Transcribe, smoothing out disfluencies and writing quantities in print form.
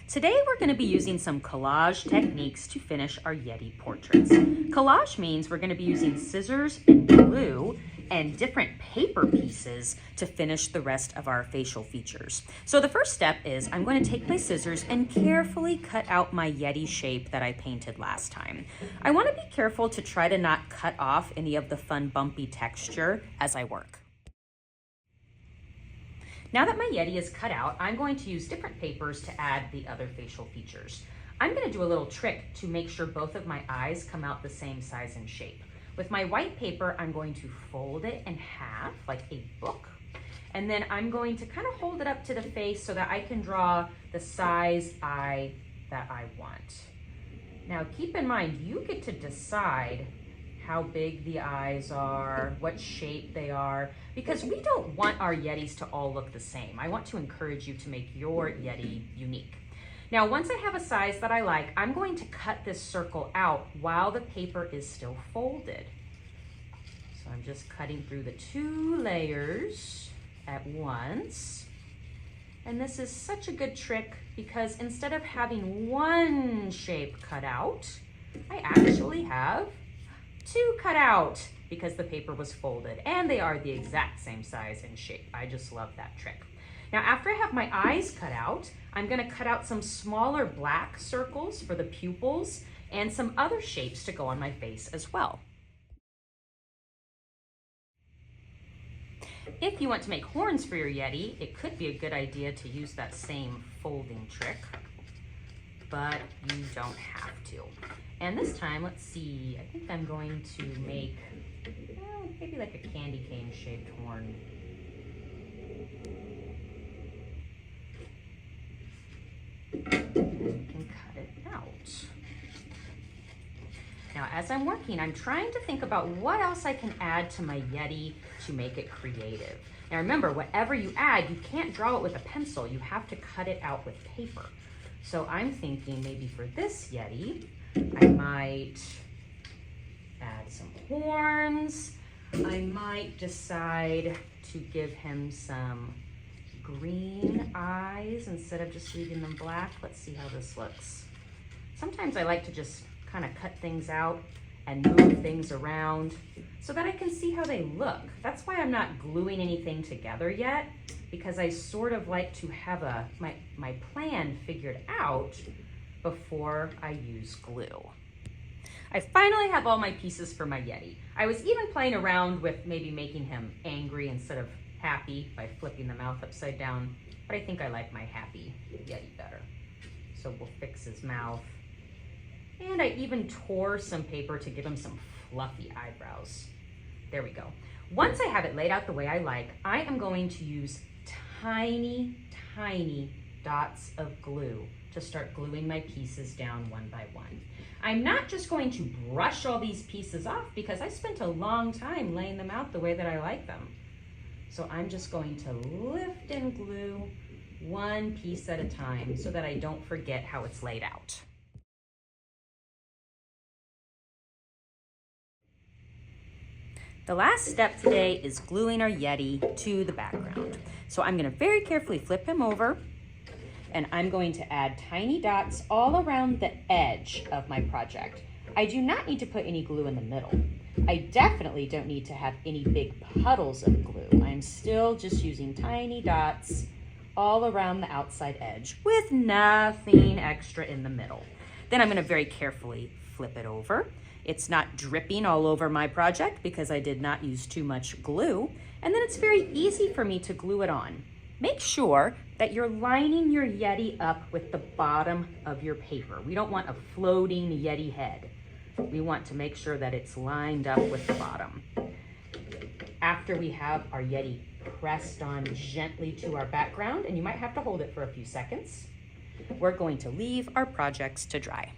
Today we're going to be using some collage techniques to finish our Yeti portraits. Collage means we're going to be using scissors and glue and different paper pieces to finish the rest of our facial features. So the first step is I'm going to take my scissors and carefully cut out my Yeti shape that I painted last time. I want to be careful to try to not cut off any of the fun bumpy texture as I work. Now that my Yeti is cut out, I'm going to use different papers to add the other facial features. I'm going to do a little trick to make sure both of my eyes come out the same size and shape. With my white paper, I'm going to fold it in half like a book. And then I'm going to kind of hold it up to the face so that I can draw the size eye that I want. Now keep in mind, you get to decide how big the eyes are, what shape they are, because we don't want our Yetis to all look the same. I want to encourage you to make your Yeti unique. Now, once I have a size that I like, I'm going to cut this circle out while the paper is still folded. So I'm just cutting through the 2 layers at once. And this is such a good trick because instead of having one shape cut out, I actually have 2 cut out because the paper was folded and they are the exact same size and shape. I just love that trick. Now, after I have my eyes cut out, I'm gonna cut out some smaller black circles for the pupils and some other shapes to go on my face as well. If you want to make horns for your Yeti, it could be a good idea to use that same folding trick, but you don't have to. And this time, let's see, I think I'm going to make maybe like a candy cane shaped horn. And we can cut it out. Now, as I'm working, I'm trying to think about what else I can add to my Yeti to make it creative. Now remember, whatever you add, you can't draw it with a pencil. You have to cut it out with paper. So I'm thinking maybe for this Yeti, I might add some horns. I might decide to give him some green eyes instead of just leaving them black. Let's see how this looks. Sometimes I like to just kind of cut things out and move things around so that I can see how they look. That's why I'm not gluing anything together yet, because I sort of like to have my plan figured out before I use glue. I finally have all my pieces for my Yeti. I was even playing around with maybe making him angry instead of happy by flipping the mouth upside down, but I think I like my happy Yeti better. So we'll fix his mouth. And I even tore some paper to give him some fluffy eyebrows. There we go. Once I have it laid out the way I like, I am going to use tiny, tiny dots of glue to start gluing my pieces down one by one. I'm not just going to brush all these pieces off because I spent a long time laying them out the way that I like them. So I'm just going to lift and glue one piece at a time so that I don't forget how it's laid out. The last step today is gluing our Yeti to the background. So I'm going to very carefully flip him over, and I'm going to add tiny dots all around the edge of my project. I do not need to put any glue in the middle. I definitely don't need to have any big puddles of glue. I'm still just using tiny dots all around the outside edge with nothing extra in the middle. Then I'm going to very carefully flip it over. It's not dripping all over my project because I did not use too much glue. And then it's very easy for me to glue it on. Make sure that you're lining your Yeti up with the bottom of your paper. We don't want a floating Yeti head. We want to make sure that it's lined up with the bottom. After we have our Yeti pressed on gently to our background, and you might have to hold it for a few seconds, we're going to leave our projects to dry.